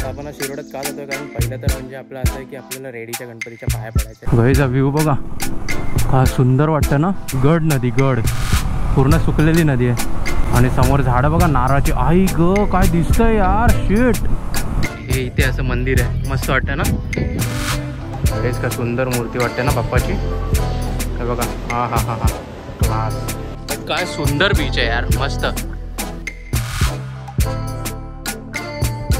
आपण शिरोड्यात का जातोय कारण पहिलं तर म्हणजे आपलं असं आहे की आपल्याला रेडीच्या गणपतीच्या पाया पडायचं. गडचा व्ह्यू बघा का सुंदर वाटतं ना. गड नदी, गड पूर्ण सुकलेली नदी आहे आणि समोर झाडं बघा नारळाची. आई ग काय दिसतंय यार, शिट. हे इथे असं मंदिर आहे, मस्त वाटतं ना. खरेच का सुंदर मूर्ती वाटते ना बाप्पाची. हे बघा, हा हा हा हा क्लास. काय सुंदर बीच आहे यार, मस्त.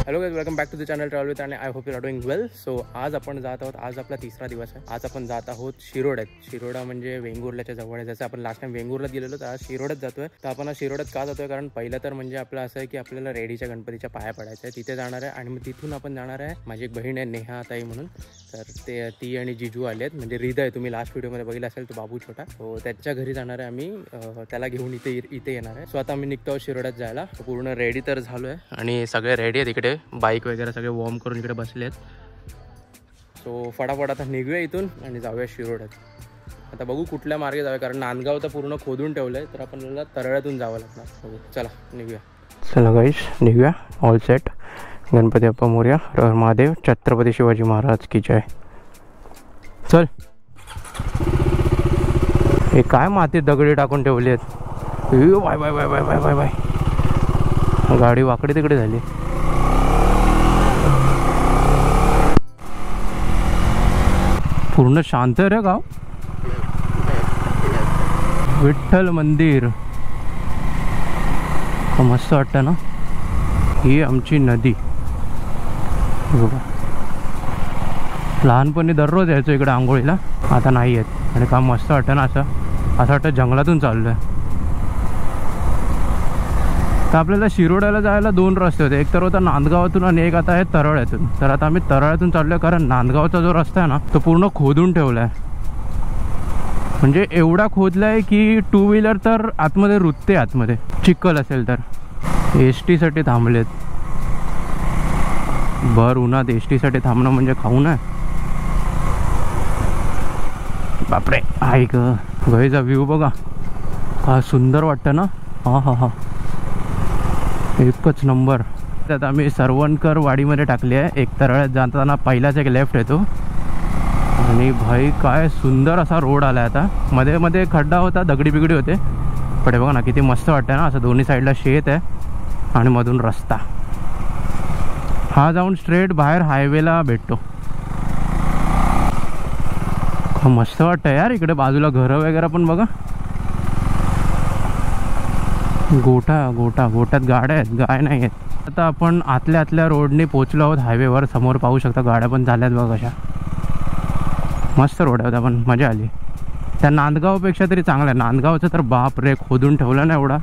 Hello guys, welcome back to the channel travel with आणि I hope you are doing well. So आज आपण जात आहोत, आज आपला तिसरा दिवस आहे. आज आपण जात आहोत शिरोड्यात. शिरोडा म्हणजे वेंगुर्ल्याच्या जवळ आहे. जसं आपण लास्ट टाइम वेंगुर्ला गेलेलो तर आज शिरोड्यात जातोय. तर आपण आज शिरोड्यात का जातोय कारण पहिलं तर म्हणजे आपलं असं आहे की आपल्याला रेडीच्या गणपतीच्या पाया पडायचं आहे. तिथे जाणार आहे आणि मग तिथून आपण जाणार आहे. माझी एक बहीण आहे नेहा ताई म्हणून, तर ती आणि जिजू आले आहेत. म्हणजे हृदय तुम्ही लास्ट व्हिडिओमध्ये बघितला असेल, तो बाबू छोटा, तो त्याच्या घरी जाणार आहे आम्ही. त्याला घेऊन इथे येणार आहे. सो आता आम्ही निघतो शिरोड्यात जायला. पूर्ण रेडी तर झालो आहे आणि सगळे रेडी आहेत. इकडे बाईक वगैरे सगळे वॉर्म करून इकडे बसले आहेत. सो फटाफट आता निघूया इथून आणि जाऊया शिरोड्यात. आता बघू कुठल्या मार्गे जाऊया कारण नांदगाव तर पूर्ण खोदून ठेवलं आहे, तर आपल्याला तरळ्यातून जावं लागणार. बघू, चला निघूया. चला गाईस निघूया. All set. गणपती बाप्पा मोरया, हर हर महादेव, छत्रपती शिवाजी महाराज की जय. चल. हे काय मातीत दगडी टाकून ठेवली आहेत. Bye bye bye bye bye bye bye. गाडी वाकडी तिकडे झाली. पूर्ण शांत रे गाव. विठ्ठल मंदिर मस्त वाटतं ना. ही आमची नदी बघा. लहानपणी दररोज यायचो इकडे आंघोळीला, आता नाही येत. आणि काम मस्त वाटतं ना. असं वाटतं जंगलातून चाललो आहे. तर आपल्याला शिरोड्याला जायला दोन रस्ते होते. एक तर होता नांदगावातून आणि एक आता आहे तरळ्यातून. तर आता आम्ही तरळ्यातून चाललो आहे कारण नांदगावचा जो रस्ता आहे ना तो पूर्ण खोदून ठेवला आहे. म्हणजे एवढा खोदला आहे की टू व्हीलर तर आतमध्ये रुतते. आतमध्ये चिखल असेल तर. एसटीसाठी थांबलेत. भर उन्हात एसटीसाठी थांबणं म्हणजे खाऊ नये. बापरे. आहे ग. गईचा व्ह्यू बघा हा सुंदर वाटतं ना. हा हा हा एकच नंबर. त्यात आम्ही सरवणकर वाडीमध्ये टाकली आहे. एक तरळ्यात जाताना पहिलाच एक लेफ्ट येतो आणि भाई काय सुंदर असा रोड आला आहे. आता मध्ये मध्ये खड्डा होता, दगडी बिगडी होते, पण बघा ना किती मस्त वाटतं ना. असं दोन्ही साईडला शेत आहे आणि मधून रस्ता. हा जाऊन स्ट्रेट बाहेर हायवेला भेटतो. मस्त वाटतं यार. इकडे बाजूला घरं वगैरे पण बघा. गोठ्यात गाड्या आहेत, गाय नाही आहेत. आता आपण आतल्या रोडने पोचलो आहोत हायवेवर. समोर पाहू शकता गाड्या पण झाल्यात बघा कशा. मस्त रोड आहे. पण मजा आली. त्या नांदगावपेक्षा तरी चांगलं आहे. नांदगावचं तर बाप रे खोदून ठेवलं ना एवढा.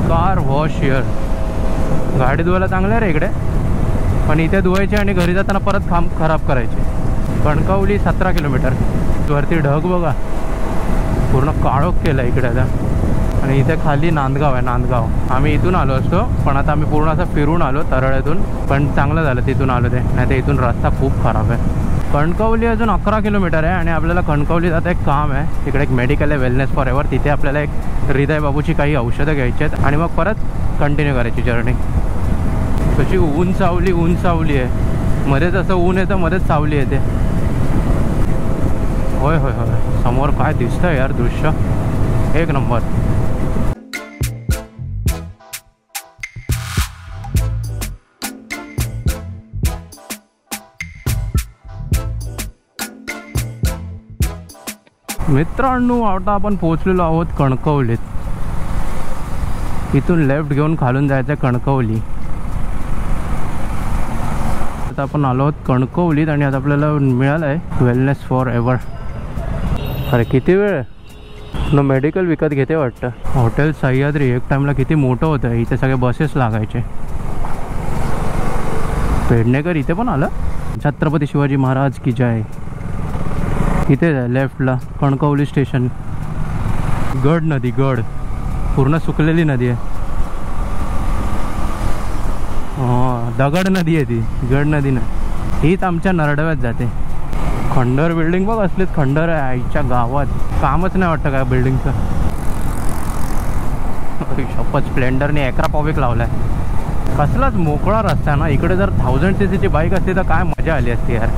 Car wash here. गाडी धुवायला चांगलं आहे रे इकडे, पण इथे धुवायची आणि घरी जाताना परत खराब करायची. कणकवली 17 किलोमीटर. वरती ढग बघा पूर्ण काळोख केलं इकडे आता. आणि इथे खाली नांदगाव आहे. नांदगाव आम्ही इथून आलो असतो, पण आता आम्ही पूर्ण असं फिरून आलो तरळ्यातून. पण चांगलं झालं तिथून आलो ते, नाही तर इथून रस्ता खूप खराब आहे. कणकवली अजून 11 किलोमीटर आहे आणि आपल्याला कणकवलीत आता एक काम आहे. तिकडे एक मेडिकल आहे, वेलनेस फॉर एव्हर. तिथे आपल्याला एक हृदय बाबूची काही औषधं घ्यायची आहेत आणि मग परत कंटिन्यू करायची जर्नी. कशी ऊन सावली आहे. मध्येच असं ऊन येतं, मध्येच सावली येते. होय होय होय. समोर काय दिसतं यार दृश्य, एक नंबर. मित्रांनो आता आपण पोहोचलेलो आहोत कणकवलीत. इथून लेफ्ट घेऊन खालून जायचं कणकवली. आता आपण आलो आहोत कणकवलीत आणि आता आपल्याला मिळालं आहे वेलनेस फॉर एव्हर. अरे किती वेळ न मेडिकल विकत घेते वाटतं. हॉटेल सह्याद्री एक टाइमला किती मोठं होतं. इथे सगळे बसेस लागायचे. पेडणेकर इथे पण आलं. छत्रपती शिवाजी महाराज की जय. इथे लेफ्टला कणकवली स्टेशन. गड नदी, गड पूर्ण सुकलेली नदी आहे. दगड नदी आहे ती, गड नदी नाही. हीच आमच्या नरडव्यात जाते. खंडर बिल्डिंग बघ, असलीच खंडर आहे आईच्या गावात. कामच नाही वाटतं काय बिल्डिंगचं. शपथ स्प्लेंडरने 11 पॉविक लावलाय. कसलाच मोकळा रस्ता आहे ना इकडे. जर 1000 cc ची बाईक असते तर काय मजा आली असती यार.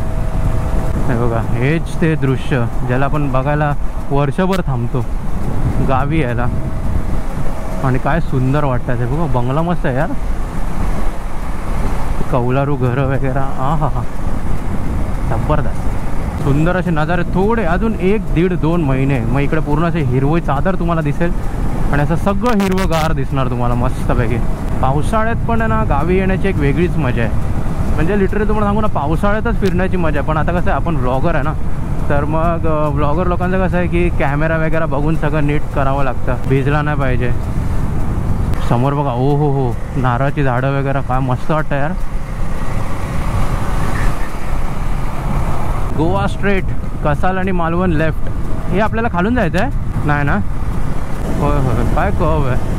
हे बघा हेच ते दृश्य ज्याला आपण बघायला वर्षभर थांबतो गावी यायला. आणि काय सुंदर वाटतं ते बघा. बंगला मस्त आहे यार. कौलारू घरं वगैरे. हा जबरदस्त सुंदर असे नजारे. थोडे अजून 1-1.5-2 महिने मग इकडे पूर्ण असे हिरवई चादर तुम्हाला दिसेल आणि असं सगळं हिरवंगार दिसणार तुम्हाला मस्तपैकी. पावसाळ्यात पण आहे ना गावी येण्याची एक वेगळीच मजा आहे. म्हणजे लिटरली तुम्हाला सांगू ना पावसाळ्यातच फिरण्याची मजा आहे. पण आता कसं आहे आपण ब्लॉगर आहे ना तर मग ब्लॉगर लोकांचं कसं आहे की कॅमेरा वगैरे बघून सगळं नीट करावं लागतं. भिजला नाही पाहिजे. समोर बघा ओ हो नारळाची झाडं वगैरे काय मस्त वाटतं यार. गोवा स्ट्रेट कसाल आणि मालवण लेफ्ट. हे आपल्याला खालून जायचं आहे नाही ना. होय काय कव आहे.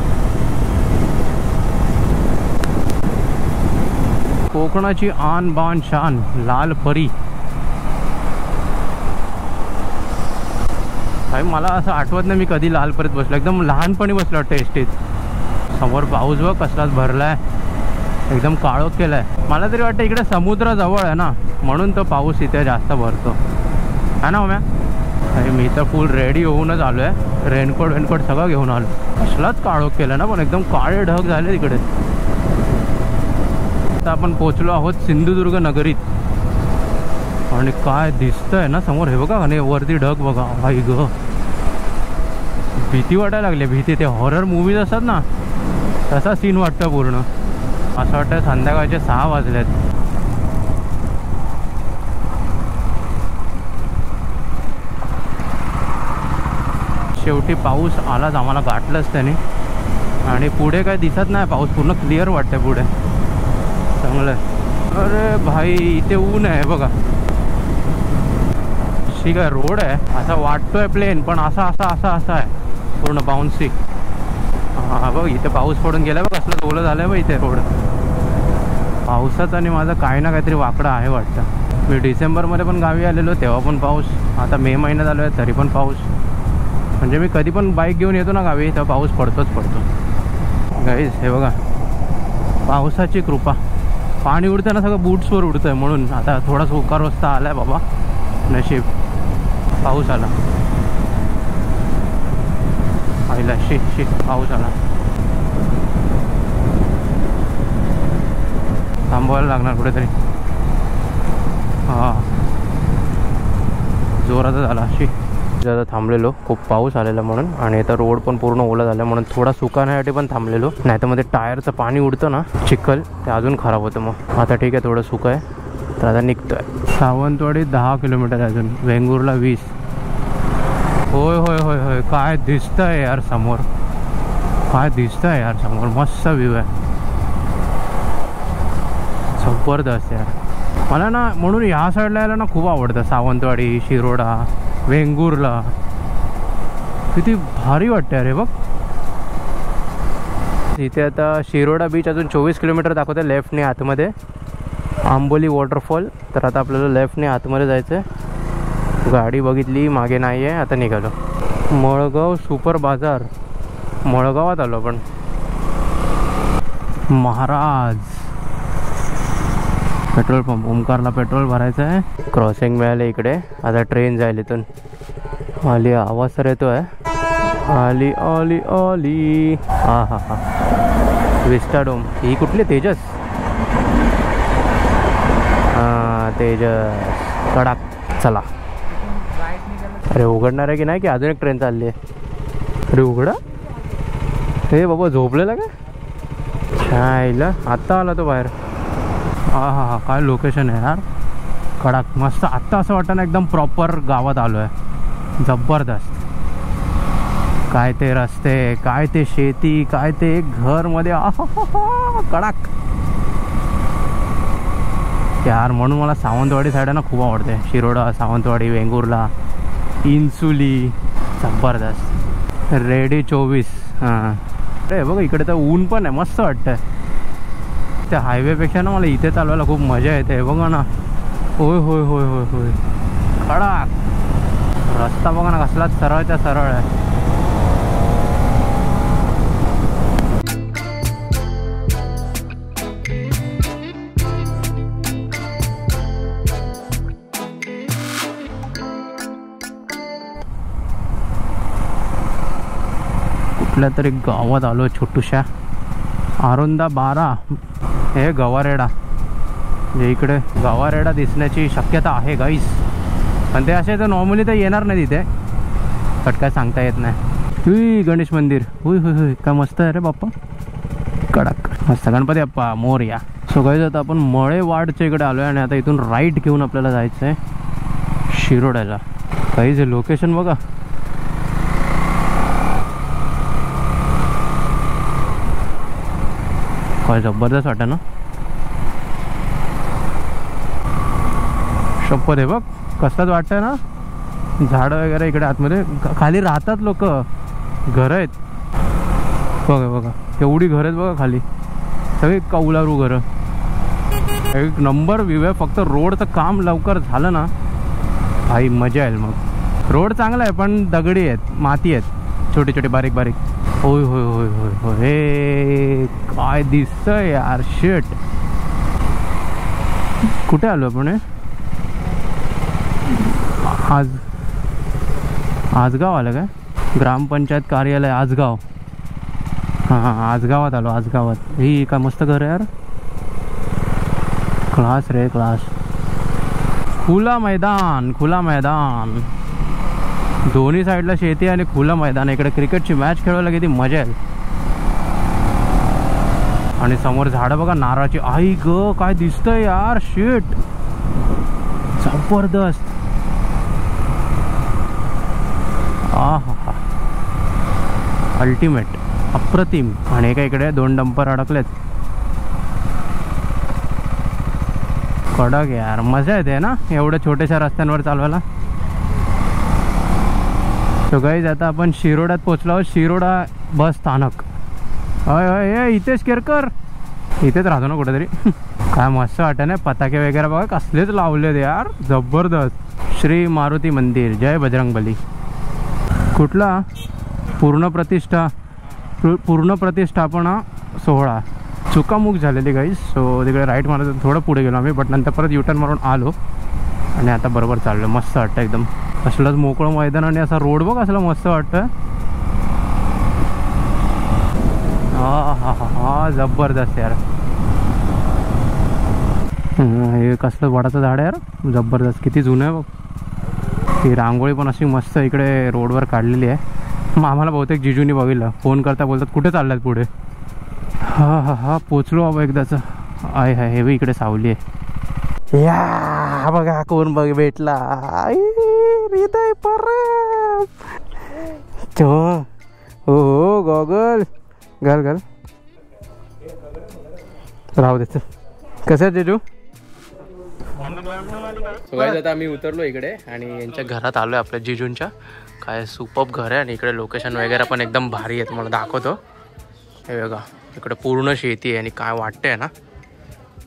कोकणाची आन बान शान लाल परी. भाई मला असं आठवत नाही मी कधी लाल परीत बसलो. एकदम लहानपणी बसलो वाटतं एसटीत. समोर पाऊस बघ कसलाच भरलाय. एकदम काळोख केलाय. मला तरी वाटतं इकडे समुद्र जवळ आहे ना म्हणून तो पाऊस इथे जास्त भरतो है ना होम्या. मी तर फुल रेडी होऊनच आलो आहे. रेनकोट सगळं घेऊन आलो. कसलाच काळोख केला ना पण एकदम काळे ढग झाले तिकडे. आता आपण पोचलो आहोत सिंधुदुर्ग नगरीत. आणि काय दिसतंय ना समोर हे बघा. आणि वरती ढग बघा. भाई ग भीती वाटायला लागली. भीती ते हॉरर मूवीज असतात ना तसा सीन वाटतं पूर्ण. असं वाटतं संध्याकाळचे 6 वाजलेत. शेवटी पाऊस आलाच. आम्हाला गाठलंच त्याने. आणि पुढे काय दिसत नाही पाऊस. पूर्ण क्लिअर वाटतंय पुढे. चांगलं आहे. अरे भाई इथे ऊन आहे बघा. ठीक आहे रोड आहे असा वाटतोय प्लेन पण असा आहे पूर्ण बाउन्सी. हा बघ इथे पाऊस पडून गेला बघ. कसलं ओलं झालंय बघ इथे रोड. पावसाचं आणि माझं काही ना काहीतरी वाकडं आहे वाटतं. मी डिसेंबरमध्ये पण गावी आलेलो तेव्हा पण पाऊस. आता मे महिन्यात आलो आहे तरी पण पाऊस. म्हणजे मी कधी पण बाईक घेऊन येतो ना गावी तेव्हा पाऊस पडतोच पडतो. गाईज हे बघा पावसाची कृपा. पाणी उडतं ना सगळं बूट्सवर उडतंय म्हणून. आता थोडा सुकार रस्ता आलाय बाबा. नशीब पाऊस आला. आईला शी पाऊस आला. थांबवायला लागणार कुठेतरी. हा जोराचा झाला. ज्यादा थांबलेलो खूप पाऊस आलेला म्हणून. आणि आता रोड पण पूर्ण ओला झाला म्हणून थोडा सुकाण्यासाठी पण थांबलेलो. नाही तर मध्ये टायरचं पाणी उडतं ना चिखल ते अजून खराब होतं. मग आता ठीक आहे थोडं सुक आहे तर आता निघतोय. सावंतवाडी 10 किलोमीटर अजून. वेंगुर्ला 20. होय काय दिसतंय यार समोर. काय दिसतंय यार समोर. मस्त व्ह्यू आहे. जबरदस्त यार. मला ना म्हणून ह्या साईडला यायला ना खूप आवडतं. सावंतवाडी शिरोडा वेंगुर्ला किती भारी वाटते अरे बघ. इथे आता शिरोडा बीच अजून 24 किलोमीटर दाखवते लेफ्टने आतमध्ये. आंबोली वॉटरफॉल. तर आता आपल्याला लेफ्टने आतमध्ये जायचं आहे. गाडी बघितली मागे नाही आहे. आता निघालो. मळगाव सुपर बाजार. मळगावात आलो आपण. Maharaj petrol pump. ओमकारला पेट्रोल भरायचं आहे. क्रॉसिंग मिळाले इकडे. आता ट्रेन जाईल इथून. आली आवाज तर येतो आहे. आली आली आली. हा विस्टाडोम. ही कुठली तेजस. तेजस कडक. चला. अरे उघडणार आहे की नाही की अजून एक ट्रेन चालली आहे. अरे उघडा. हे बाबा झोपलेला का. छायला आत्ता आला तो बाहेर. हा काय लोकेशन आहे यार. कडक मस्त. आत्ता असं वाटतं ना एकदम प्रॉपर गावात आलो आहे. जबरदस्त. काय ते रस्ते काय ते शेती काय ते घर मध्ये. कडक यार. म्हणून मला सावंतवाडी साईड ना खूप आवडते. शिरोडा सावंतवाडी वेंगुर्ला इन्सुली. जबरदस्त. रेडी 24. हां अरे बघ इकडे तर ऊन पण आहे. मस्त वाटतंय. त्या हायवेपेक्षा ना मला इथे चालवायला खूप मजा येते. बघा ना. होय कडक रस्ता बघा ना कसला सरळच्या सरळ आहे. कुठल्या तरी गावात आलो छोटूशा. आरोंदा 12 हे गवारेडा. जे इकडे गवारेडा दिसण्याची शक्यता आहे गाईस, पण ते असे तर नॉर्मली तर येणार नाही तिथे, बट काय सांगता येत नाही. हुई गणेश मंदिर, हुई हुई हुई काय मस्त आहे रे बाप्पा, कडक मस्त. गणपती बाप्पा मोरया. सो गाईस आता आपण मळेवाडच्या इकडे आलो आहे आणि आता इथून राईट घेऊन आपल्याला जायचं आहे शिरोड्याला. गाईस हे लोकेशन बघा, काय जबरदस्त वाटत ना. शपथ आहे बघ, कसलाच वाटतंय ना. झाडं वगैरे इकडे आतमध्ये, खाली राहतात लोक, घरं आहेत बघा बघा, एवढी घरं आहेत बघा खाली, सगळी कौलारू घरं. एक नंबर व्ह्यू आहे. फक्त रोडचं काम लवकर झालं ना भाई मजा येईल. मग रोड चांगला आहे पण दगडी आहेत, माती आहेत, छोटी छोटी बारीक बारीक. होय होय होय होय होय, हे काय दिसतंय यार, शिट. कुठे आलो आपण? आजगाव आलं काय? ग्रामपंचायत कार्यालय आजगाव. हां आजगावात आलो, आजगावात. ही काय मस्त घर आहे यार, क्लास रे क्लास. खुला मैदान, खुला मैदान, दोन्ही साईडला शेती आणि खुलं मैदान. इकडे क्रिकेटची मॅच खेळायला किती मजा येईल. आणि समोर झाडं बघा नारळाची. आई ग काय दिसतंय यार, शिट जबरदस्त. आहा अल्टिमेट, अप्रतिम. आणि एका इकडे 2 डंपर अडकलेत, कडक यार. मजा येते ना एवढ्या छोट्याशा रस्त्यांवर चालवायला. सो गाईज आता आपण शिरोड्यात पोचलो आहोत. शिरोडा बस स्थानक. होय होय, इथेच केरकर, इथेच राहतो ना कुठेतरी. काय मस्त वाटत ना. पताके वगैरे बघा कसलेच लावलेत यार, जबरदस्त. श्री मारुती मंदिर, जय बजरंगबली. कुठला? पूर्ण प्रतिष्ठापना सोहळा. चुकामुक झालेली गाईज. सो तिकडे राईट मारत थोडं पुढे गेलो आम्ही, बट नंतर परत युटर्न मारून आलो आणि आता बरोबर चाललो. मस्त वाटतं एकदम. असलंच मोकळं मैदान आणि असा रोड बघ, असलं मस्त वाटतं. हा हा हा हा, जबरदस्त यार. हे कसलं वडाचं झाड आहे यार, जबरदस्त. किती जुनं आहे बघ. ही रांगोळी पण अशी मस्त इकडे रोडवर काढलेली आहे. आम्हाला बहुतेक जिजूनी बघितलं, फोन करता बोलतात कुठे चालल्यात पुढे. हा हा हा, पोचलो बाबा एकदाच. आहे हाय, हे बी इकडे सावली आहे. या बघा कोण बघ भेटला, हृदय परब. हो गॉगल घाल घाल, राहू दे. कसं आहे जेजू? आता आम्ही उतरलो इकडे आणि यांच्या घरात आलो आहे, आपल्या जिजूंच्या. काय सुपर्ब घर आहे आणि इकडे लोकेशन वगैरे पण एकदम भारी आहे, तुम्हाला दाखवतो. हे बघा इकडे पूर्ण शेती आहे आणि काय वाटतंय ना,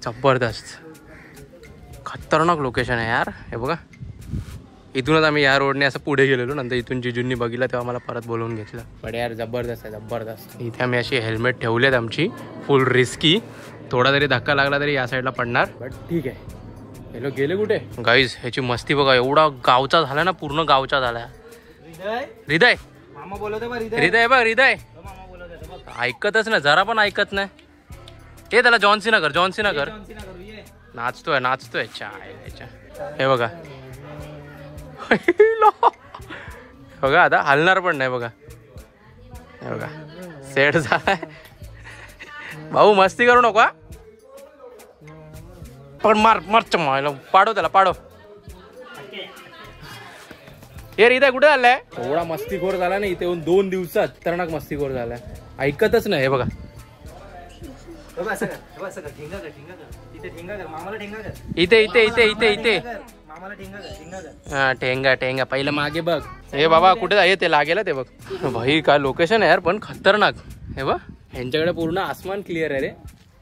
जबरदस्त खतरनाक लोकेशन आहे यार. हे बघा, इथूनच आम्ही या रोडने असं पुढे गेलेलो, नंतर इथून जिजूंनी बघितलं तेव्हा मला परत बोलवून घेतलं. पण यार जबरदस्त आहे, जबरदस्त. इथे आम्ही अशी हेल्मेट ठेवलेत आमची, फुल रिस्की. थोडा जरी धक्का लागला तरी या साईडला पडणार, बट ठीक आहे. हे लोक गेले कुठे गाईज? ह्याची मस्ती बघा, एवढा गावचा झाला ना, पूर्ण गावचा झाला. हृदय मामा बोलवते बा, हृदय बघ, हृदय ऐकतच नाही, जरा पण ऐकत नाही. हे त्याला जॉन्सीनगर, जॉन्सीनगर नाचतोय नाचतोय. हे बघा बघा आता हलणार पण नाही बघा. हे बघा सेट झालाय. भाऊ मस्ती करू नका, पण मार मरच पाडो त्याला, पाडो. हे हृदय कुठे झालाय? एवढा मस्तीखोर झाला ना इथे येऊन 2 दिवसात, खतरनाक मस्तीखोर झालाय, ऐकतच नाही. हे बघा इथे इथे इथे इथे इथे हा, ठेंगा ठेंगा पहिलं मागे बघ. हे बाबा कुठे आहे ते लागेल ते बघ. भाई काय लोकेशन आहे यार, पण खतरनाक. हे बघ यांच्याकडे पूर्ण आसमान क्लिअर आहे रे,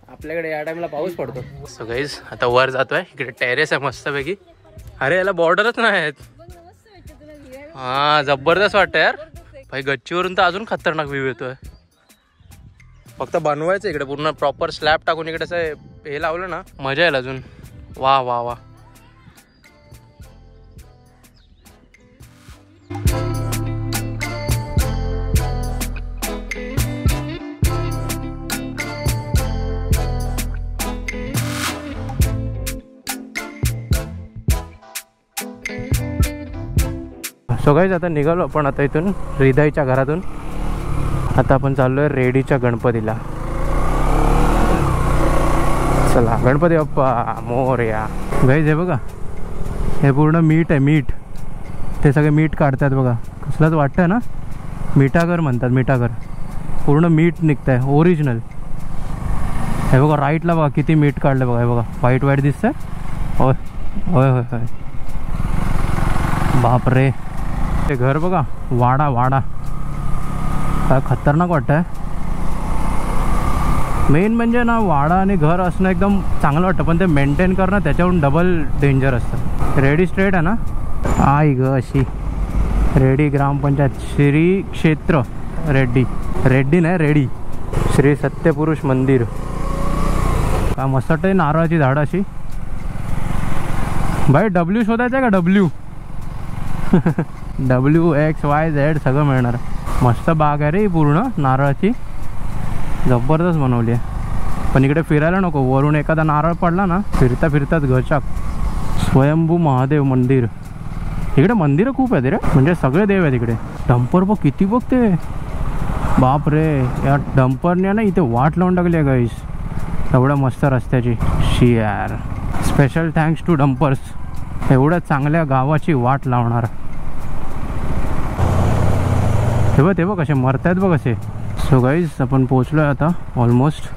आपल्याकडे या टाइमला पाऊस पडतो. सो गाईज आता वर जातोय, इकडे टेरेस आहे मस्तपैकी. अरे याला बॉर्डरच नाही आहेत. हा जबरदस्त वाटतं यार भाई. गच्चीवरून तर अजून खतरनाक व्ह्यू येतोय. फक्त बनवायचं इकडे पूर्ण प्रॉपर स्लॅब टाकून इकडे असं हे लावलं ना, मजा येईल अजून. वा वा वा. सो गाईज आता निघालो आपण आता इथून हृदयच्या घरातून. आता आपण चाललो आहे रेडीच्या गणपतीला. चला गणपती बाप्पा मोरया. गाईज हे बघा, हे पूर्ण मीठ आहे, मीठ. ते सगळे मीठ काढतात बघा, कसलंच वाटतं ना, मिठागर म्हणतात, मिठागर. पूर्ण मीठ निघतं आहे ओरिजिनल. हे बघा राईटला बघा किती मीठ काढलं बघा. हे बघा व्हाईट व्हाईट दिसतंय. होय होय होय होय, बापरे. ते घर बघा, वाडा वाडा, काय खतरनाक वाटतंय. मेन म्हणजे ना वाडा आणि घर असणं एकदम चांगलं वाटतं, पण ते मेंटेन करणं त्याच्याहून डबल डेंजर असतं. रेडी स्ट्रेट आहे ना, आई ग अशी. रेडी ग्रामपंचायत श्री क्षेत्र रेड्डी, रेड्डी नाही रेडी, श्री सत्यपुरुष मंदिर. काय मस्त वाटतं नारळाची झाडं अशी. भाई डब्ल्यू शोधायचं आहे का, डब्ल्यू WXYZ सगळं मिळणार. मस्त बाग आहे रे पूर्ण नारळाची, जबरदस्त बनवली आहे. पण इकडे फिरायला नको, वरून एखादा नारळ पडला ना फिरता फिरताच गचाक. स्वयंभू महादेव मंदिर. इकडे मंदिरं खूप आहेत रे, म्हणजे सगळे देव आहेत इकडे. डंपर बघ किती बघते, बाप रे. या डंपरने ना इथे वाट लावून टाकली आहे गाईस, एवढ्या मस्त रस्त्याची. शी यार, स्पेशल थँक्स टू डंपर्स, एवढ्या चांगल्या गावाची वाट लावणार. ते बघ कसे मरतायत बघ असे. सो गाईज आपण पोचलो आहे आता, ऑलमोस्ट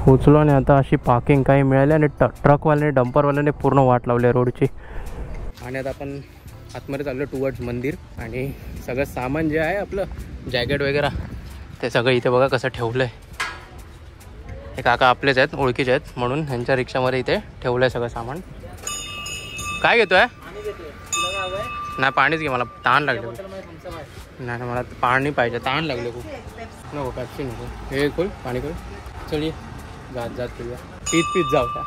पोचलो. आणि आता अशी पार्किंग काही मिळाली आणि ट्रकवाल्याने डंपरवाल्याने पूर्ण वाट लावली आहे रोडची. आणि आता आपण आतमध्ये चाललो टुवर्ड्स मंदिर. आणि सगळं सामान जे आहे आपलं जॅकेट वगैरे ते सगळं इथे बघा कसं ठेवलं आहे. हे काका आपलेच आहेत, ओळखीचे आहेत, म्हणून ह्यांच्या रिक्षामध्ये इथे ठेवलं आहे सगळं सामान. काय घेतोय? नाही पाणीच घे, मला तहान लागले. नाही मला पाणी पाहिजे, तहान लागले खूप. नको पॅप्सी नको, हे खोल पाणी खोल. चल ये जात जात पिऊया, पीत जाऊ का.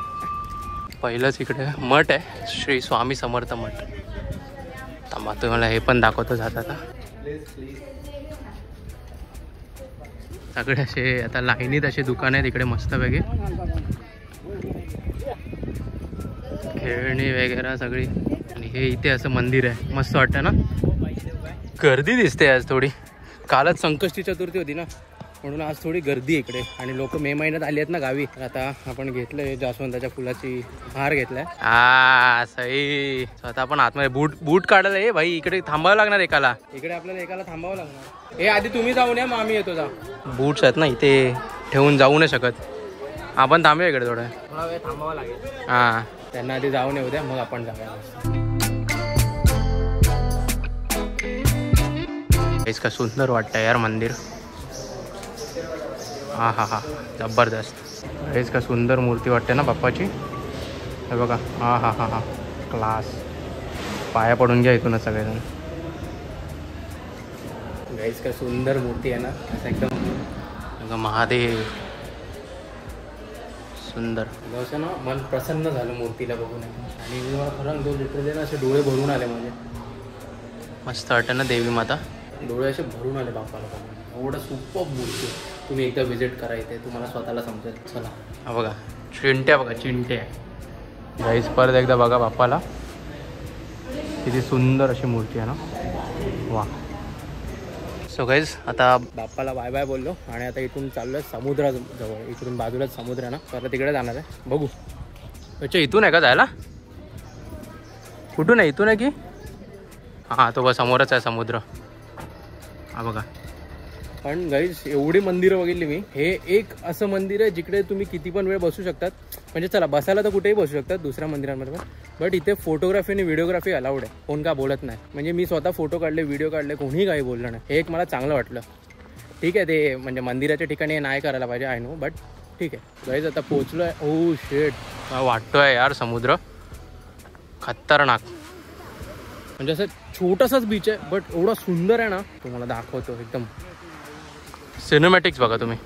पहिलंच इकडे मठ आहे, श्री स्वामी समर्थ मठ. थांबा तुम्हाला हे पण दाखवतो जात आता. सगळे असे आता लाईनीत असे दुकान आहेत इकडे मस्तपैकी. खेळणी वगैरे सगळी. आणि हे इथे असं मंदिर आहे, मस्त वाटतं ना. गर्दी दिसते आज थोडी, कालच संकष्टी चतुर्थी होती ना, म्हणून आज थोडी गर्दी इकडे. आणि लोक मे महिन्यात आली आहेत ना गावी. आता आपण घेतलंय जास्वंदाच्या फुलाची हार घेतलाय. सही. आता आपण आतमध्ये बूट काढायला आहे भाई. इकडे थांबावं लागणार एकाला, इकडे आपल्याला एकाला थांबावं लागणार. हे आधी तुम्ही जाऊन या, मग आम्ही येतो. जा बूट्स आहेत ना इथे ठेवून जाऊ नाही शकत आपण. थांबूया इकडे थोडा वेळ थांबावं लागेल. हां त्यांना आधी जाऊन येऊ द्या, मग आपण जाऊया. इसका सुंदर वाटतं यार मंदिर. हा हा हा जबरदस्त. इसका सुंदर मूर्ती वाटते ना बाप्पाची. हे बघा, हा हा हा हा क्लास. पाया पडून घ्या इथूनच सगळेजण. गाईस का सुंदर मूर्ती आहे ना, असं एकदम महादेव सुंदर. असं ना मन प्रसन्न झालं मूर्तीला बघून. आणि मी मला खरं 2 लिटर ना असे डोळे भरून आले माझे. मस्त वाटतं ना देवी माता, डोळे असे भरून आले बाप्पाला बघून. एवढं सुपर मूर्ती. तुम्ही एकदा व्हिजिट करा इथे, तुम्हाला स्वतःला समजेल. चला हा बघा चिंट्या, बघा चिंट्या. गाईस परत एकदा बघा बाप्पाला, किती सुंदर अशी मूर्ती आहे ना, वा. सो गाईज आता बाप्पाला बाय बाय बोललो. आणि आता इथून चाललो आहे समुद्राजवळ. इकडून बाजूलाच समुद्र आहे ना, परत तिकडे जाणार आहे. बघू अच्छा इथून आहे का जायला, कुठून आहे, इथून आहे की. हां तो बस समोरच आहे समुद्र, हा बघा. पण गाईज एवढी मंदिरं बघितली मी. हे एक असं मंदिर आहे जिकडे तुम्ही किती पण वेळ बसू शकतात. म्हणजे चला बसायला तर कुठेही बसू शकतात दुसऱ्या मंदिरांमध्ये, बट इथे फोटोग्राफी आणि व्हिडिओग्राफी अलाउड आहे. कोण का बोलत नाही. म्हणजे मी स्वतः फोटो काढले, व्हिडिओ काढले, कोणीही काही बोललं नाही. हे एक मला चांगलं वाटलं. ठीक आहे ते म्हणजे मंदिराच्या ठिकाणी नाही करायला पाहिजे, आय नो, बट ठीक आहे. गाईज आता पोहोचलो आहे. ओ शेट, वाटतोय यार समुद्र खतरनाक. म्हणजे असं छोटासाच बीच आहे, बट एवढा सुंदर आहे ना, तुम्हाला दाखवतो. एकदम सिनेमॅटिक्स बघा तुम्ही.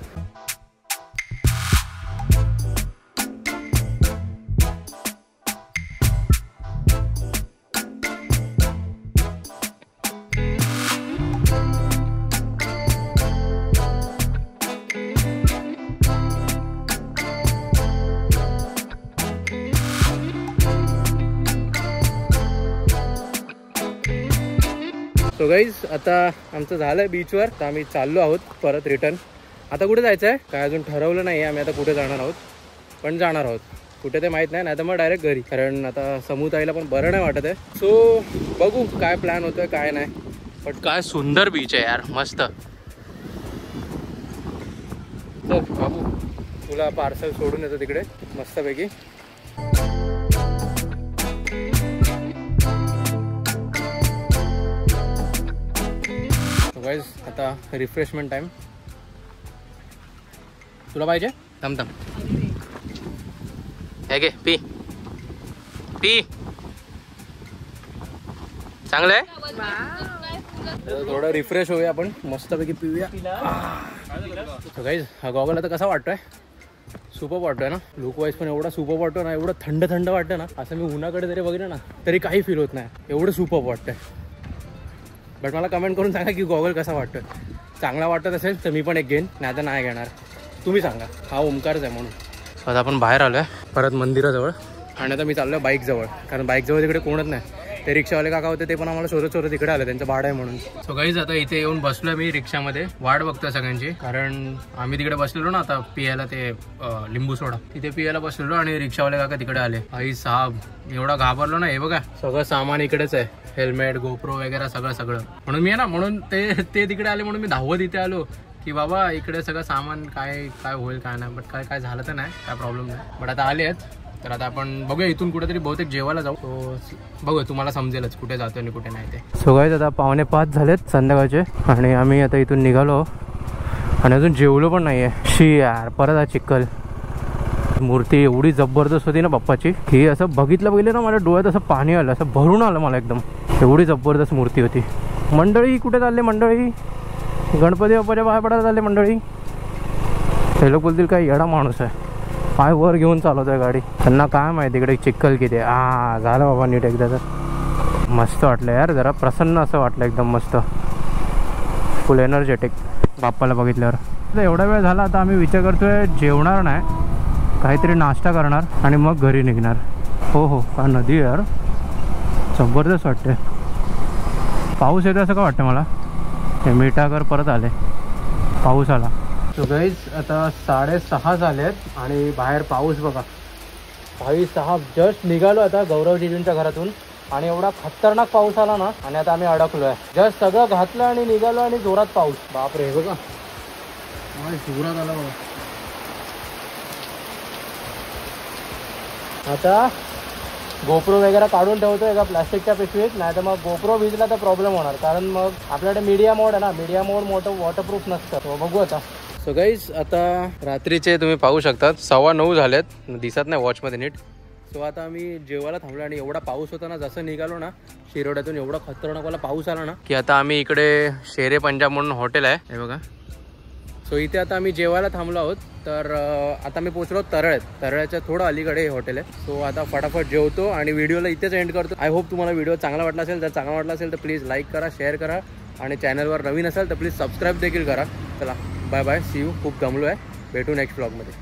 सो गाईज आता आमचं झालं आहे बीचवर, तर आम्ही चाललो आहोत परत रिटर्न. आता कुठे जायचं आहे काय अजून ठरवलं नाही आहे आम्ही आता कुठे जाणार आहोत, पण जाणार आहोत कुठे ते माहीत नाही तर मग डायरेक्ट घरी, कारण आता समूताईला पण बरं नाही वाटत आहे. सो बघू काय प्लॅन होतोय काय नाही. पण काय सुंदर बीच आहे यार, मस्त. चल बाबू तुला पार्सल सोडून येतो तिकडे मस्तपैकी. गाईज आता रिफ्रेशमेंट टाइम. तुला पाहिजे थम हे घे पी पी. चांगलं आहे, थोडं रिफ्रेश होऊया आपण मस्तपैकी पिऊया. गाईज हा गॉगल आता कसा वाटतोय? सुपर वाटतोय ना, लुक वाईज पण एवढा सुपर वाटतो ना, एवढं थंड थंड वाटतं ना, असं मी उन्हाकडे जरी बघितलं ना तरी काही फील होत नाही, एवढं सुपर वाटतंय. बट मला कमेंट करून सांगा की गॉगल कसा वाटतोय. चांगला वाटत असेल तर मी पण एक घेईन, नाही तर नाही घेणार. तुम्ही सांगा. हा ओमकारच आहे म्हणून. आता आपण बाहेर आलो आहे परत मंदिराजवळ, आणि आता मी चाललो आहे बाईकजवळ, कारण बाईकजवळ तिकडे कोणच नाही. ते रिक्षावाले काका होते ते पण आम्हाला शोधत इकडे आले, त्यांचं भाडं आहे म्हणून. सो गाईज आता इथे येऊन बसलोय मी रिक्षामध्ये, वाट बघतोय सगळ्यांची, कारण आम्ही तिकडे बसलेलो ना आता पियाला ते लिंबू सोडा, तिथे पियाला बसलेलो आणि रिक्षावाले काका तिकडे आले. आई साहेब एवढा घाबरलो ना. हे बघा सगळं सामान इकडेच आहे, हेल्मेट गोप्रो वगैरे सगळं. म्हणून मी आहे ना, म्हणून ते तिकडे आले म्हणून मी धावत इथे आलो की बाबा इकडे सगळं सामान काय होईल काय नाही. बट काय झालं तर नाही, काय प्रॉब्लेम नाही. बट आता आले आहेत, तर आता आपण बघूया इथून कुठेतरी बहुतेक जेवायला जाऊ. तो बघूया तुम्हाला समजेलच कुठे जातो आणि कुठे नाही ते. सो गाईज आता 4:45 झालेत संध्याकाळचे, आणि आम्ही आता इथून निघालो आणि अजून जेवलो पण नाही आहे. शी यार, परत आहे चिखल. मूर्ती एवढी जबरदस्त होती ना बाप्पाची, की असं बघितलं पहिले ना माझ्या डोळ्यात असं पाणी आलं, असं भरून आलं मला एकदम. एवढी जबरदस्त मूर्ती होती. मंडळी कुठे चालले? मंडळी गणपती बाप्पाच्या बाहेर पडायला चालले मंडळी. हे लोक बोलतील काय येडा माणूस आहे, पाय वर घेऊन चालवत आहे गाडी. त्यांना काय माहिती इकडे चिखल किती आहे. झालं बाबा नीट एकदा. तर मस्त वाटलं यार, जरा प्रसन्न असं वाटलं एकदम मस्त, फुल एनर्जेटिक बाप्पाला बघितल्यावर. तर एवढा वेळ झाला, आता आम्ही विचार करतोय जेवणार नाही, काहीतरी नाश्ता करणार आणि मग घरी निघणार. हो का नदी यार जबरदस्त वाटते. पाऊस येतो असं का वाटतं मला. हे मिठागर परत आले, पाऊस आला. सो गाईज आता 6:30 झालेत आणि बाहेर पाऊस बघा. भाई साहेब जस्ट निघालो आता गौरवजींच्या घरातून, आणि एवढा खतरनाक पाऊस आला ना, आणि आता आम्ही अडकलो आहे. जस्ट सगळं घातलं आणि निघालो आणि जोरात पाऊस. बापरे हे बघा जोरात आला बघा. आता गोप्रो वगैरे काढून ठेवतो एका प्लास्टिकच्या पिशवीत, नाही तर मग गोप्रो भिजला तर प्रॉब्लेम होणार, कारण मग आपल्याकडे मीडिया मोड आहे ना, मीडिया मोड मोठं वॉटरप्रूफ नसतं. तो बघू आता. सो गाईज आता रात्रीचे तुम्ही पाहू शकतात 9:15 झालेत, दिसत नाही वॉचमध्ये नीट. सो आता आम्ही जेवायला थांबलो, आणि एवढा पाऊस होता ना, जसं निघालो ना शिरोड्यातून एवढा खतरनाकवाला पाऊस आला ना, की आता आम्ही इकडे शेरे पंजाब म्हणून हॉटेल आहे हे बघा. सो इथे आता आम्ही जेवायला थांबलो आहोत. तर आता मी पोचलो तरळ्याच्या थोडं अलीकडे हे हॉटेल आहे. सो आता फटाफट जेवतो आणि व्हिडिओला इथेच एंड करतो. आय होप तुम्हाला व्हिडिओ चांगला वाटला असेल. जर चांगला वाटला असेल तर प्लीज लाईक करा, शेअर करा, आणि चॅनलवर नवीन असेल तर प्लीज सबस्क्राईब देखील करा. चला बाय बाय, सी यू. खूप गमलो आहे, भेटू नेक्स्ट व्लॉगमध्ये.